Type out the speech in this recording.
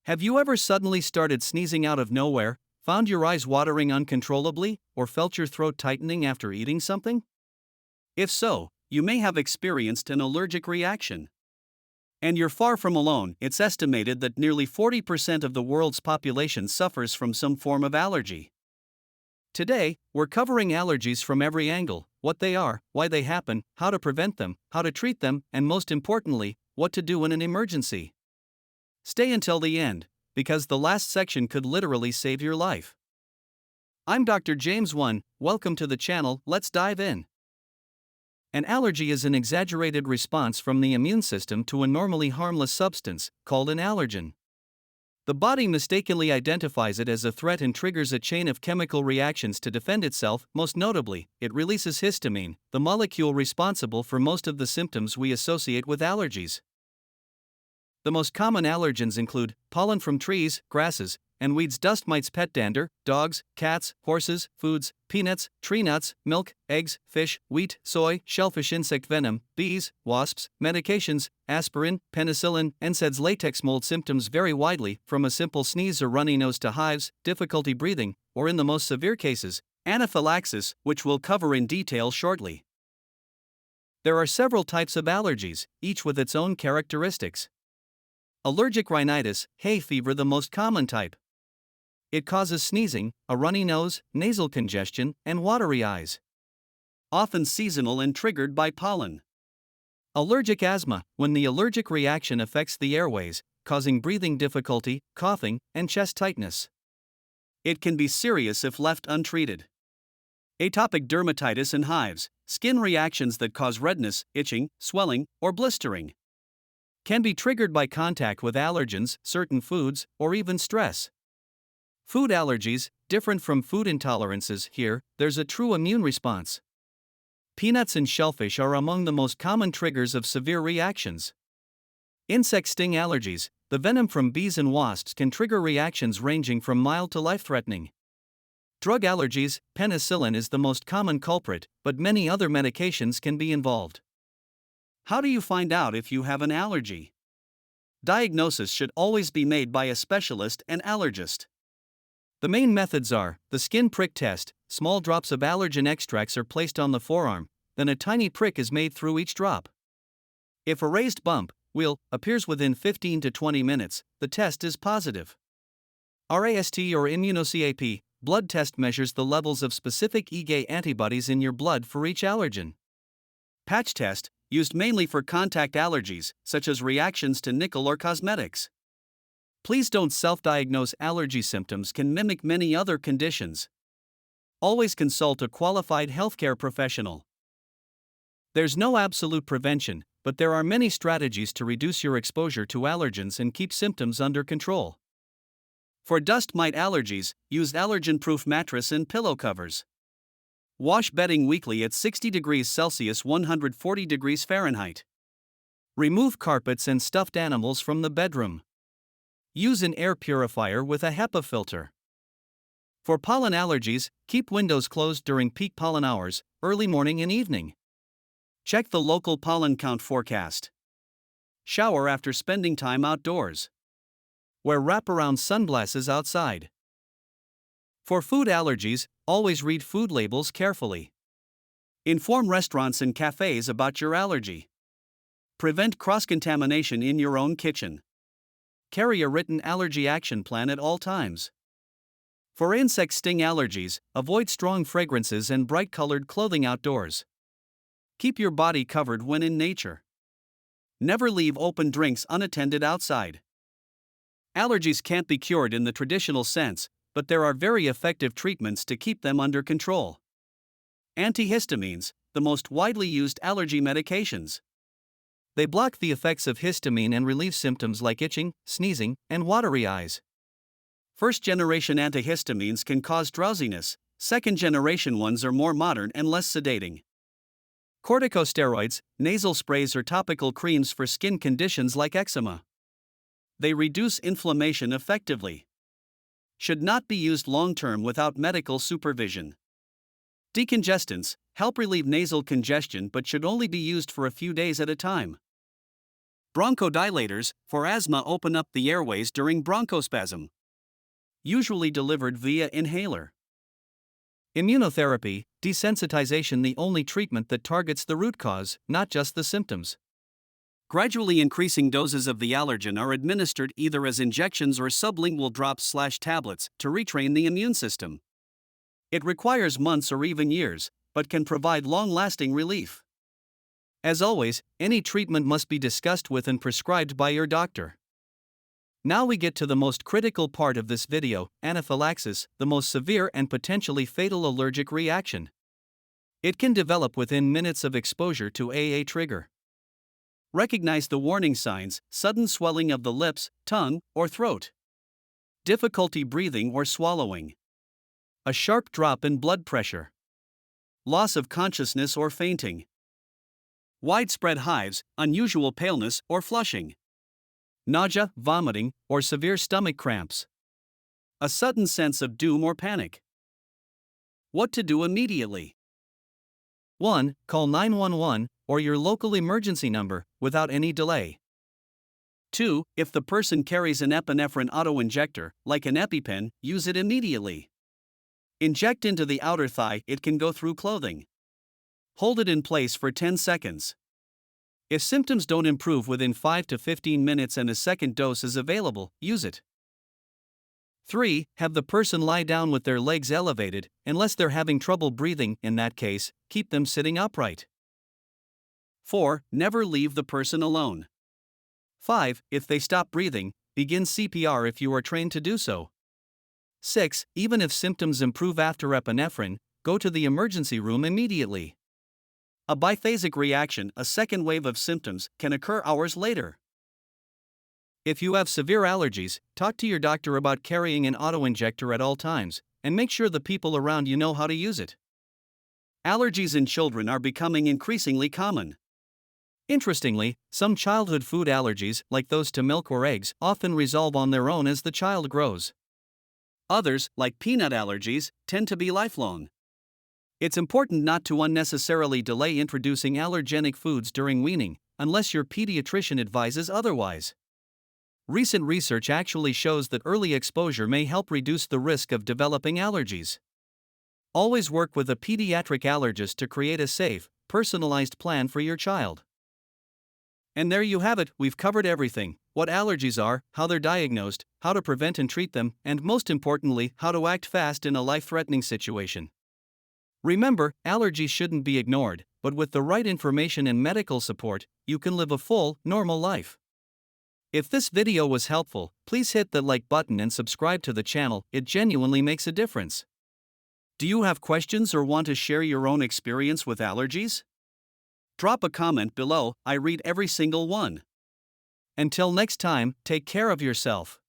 Have you ever suddenly started sneezing out of nowhere, found your eyes watering uncontrollably, or felt your throat tightening after eating something? If so, you may have experienced an allergic reaction. And you're far from alone. It's estimated that nearly 40% of the world's population suffers from some form of allergy. Today, we're covering allergies from every angle: what they are, why they happen, how to prevent them, how to treat them, and most importantly, what to do in an emergency. Stay until the end, because the last section could literally save your life. I'm Dr. James 1, welcome to the channel. Let's dive in. An allergy is an exaggerated response from the immune system to a normally harmless substance, called an allergen. The body mistakenly identifies it as a threat and triggers a chain of chemical reactions to defend itself. Most notably, it releases histamine, the molecule responsible for most of the symptoms we associate with allergies. The most common allergens include pollen from trees, grasses, and weeds, dust mites, pet dander, dogs, cats, horses, foods, peanuts, tree nuts, milk, eggs, fish, wheat, soy, shellfish, insect venom, bees, wasps, medications, aspirin, penicillin, NSAIDs. Latex mold symptoms vary widely, from a simple sneeze or runny nose to hives, difficulty breathing, or in the most severe cases, anaphylaxis, which we'll cover in detail shortly. There are several types of allergies, each with its own characteristics. Allergic rhinitis, hay fever, the most common type. It causes sneezing, a runny nose, nasal congestion, and watery eyes. Often seasonal and triggered by pollen. Allergic asthma, when the allergic reaction affects the airways, causing breathing difficulty, coughing, and chest tightness. It can be serious if left untreated. Atopic dermatitis and hives, skin reactions that cause redness, itching, swelling, or blistering. Can be triggered by contact with allergens, certain foods, or even stress. Food allergies, different from food intolerances. Here, there's a true immune response. Peanuts and shellfish are among the most common triggers of severe reactions. Insect sting allergies, the venom from bees and wasps can trigger reactions ranging from mild to life-threatening. Drug allergies, penicillin is the most common culprit, but many other medications can be involved. How do you find out if you have an allergy? Diagnosis should always be made by a specialist and allergist. The main methods are the skin prick test. Small drops of allergen extracts are placed on the forearm, then a tiny prick is made through each drop. If a raised bump, wheal, appears within 15 to 20 minutes, the test is positive. RAST or immunocap, blood test, measures the levels of specific IgA antibodies in your blood for each allergen. Patch test, used mainly for contact allergies, such as reactions to nickel or cosmetics. Please don't self-diagnose. Allergy symptoms can mimic many other conditions. Always consult a qualified healthcare professional. There's no absolute prevention, but there are many strategies to reduce your exposure to allergens and keep symptoms under control. For dust mite allergies, use allergen-proof mattress and pillow covers. Wash bedding weekly at 60 degrees Celsius 140 degrees Fahrenheit. Remove carpets and stuffed animals from the bedroom. Use an air purifier with a HEPA filter. For pollen allergies, keep windows closed during peak pollen hours, early morning and evening. Check the local pollen count forecast. Shower after spending time outdoors. Wear wraparound sunglasses outside. For food allergies, always read food labels carefully. Inform restaurants and cafes about your allergy. Prevent cross-contamination in your own kitchen. Carry a written allergy action plan at all times. For insect sting allergies, avoid strong fragrances and bright-colored clothing outdoors. Keep your body covered when in nature. Never leave open drinks unattended outside. Allergies can't be cured in the traditional sense, but there are very effective treatments to keep them under control. Antihistamines, the most widely used allergy medications. They block the effects of histamine and relieve symptoms like itching, sneezing, and watery eyes. First-generation antihistamines can cause drowsiness. Second-generation ones are more modern and less sedating. Corticosteroids, nasal sprays or topical creams for skin conditions like eczema. They reduce inflammation effectively. Should not be used long-term without medical supervision. Decongestants help relieve nasal congestion but should only be used for a few days at a time. Bronchodilators for asthma open up the airways during bronchospasm. Usually delivered via inhaler. Immunotherapy, desensitization, the only treatment that targets the root cause, not just the symptoms. Gradually increasing doses of the allergen are administered either as injections or sublingual drops/tablets to retrain the immune system. It requires months or even years, but can provide long-lasting relief. As always, any treatment must be discussed with and prescribed by your doctor. Now we get to the most critical part of this video, anaphylaxis, the most severe and potentially fatal allergic reaction. It can develop within minutes of exposure to a trigger. Recognize the warning signs: sudden swelling of the lips, tongue, or throat. Difficulty breathing or swallowing. A sharp drop in blood pressure. Loss of consciousness or fainting. Widespread hives, unusual paleness or flushing. Nausea, vomiting, or severe stomach cramps. A sudden sense of doom or panic. What to do immediately? 1. Call 911 or your local emergency number without any delay. 2. If the person carries an epinephrine auto-injector, like an EpiPen, use it immediately. Inject into the outer thigh, it can go through clothing. Hold it in place for 10 seconds. If symptoms don't improve within 5 to 15 minutes and a second dose is available, use it. 3. Have the person lie down with their legs elevated, unless they're having trouble breathing. In that case, keep them sitting upright. 4. Never leave the person alone. 5. If they stop breathing, begin CPR if you are trained to do so. 6. Even if symptoms improve after epinephrine, go to the emergency room immediately. A biphasic reaction, a second wave of symptoms, can occur hours later. If you have severe allergies, talk to your doctor about carrying an auto-injector at all times, and make sure the people around you know how to use it. Allergies in children are becoming increasingly common. Interestingly, some childhood food allergies, like those to milk or eggs, often resolve on their own as the child grows. Others, like peanut allergies, tend to be lifelong. It's important not to unnecessarily delay introducing allergenic foods during weaning, unless your pediatrician advises otherwise. Recent research actually shows that early exposure may help reduce the risk of developing allergies. Always work with a pediatric allergist to create a safe, personalized plan for your child. And there you have it, we've covered everything: what allergies are, how they're diagnosed, how to prevent and treat them, and most importantly, how to act fast in a life-threatening situation. Remember, allergies shouldn't be ignored, but with the right information and medical support, you can live a full, normal life. If this video was helpful, please hit the like button and subscribe to the channel, it genuinely makes a difference. Do you have questions or want to share your own experience with allergies? Drop a comment below, I read every single one. Until next time, take care of yourself.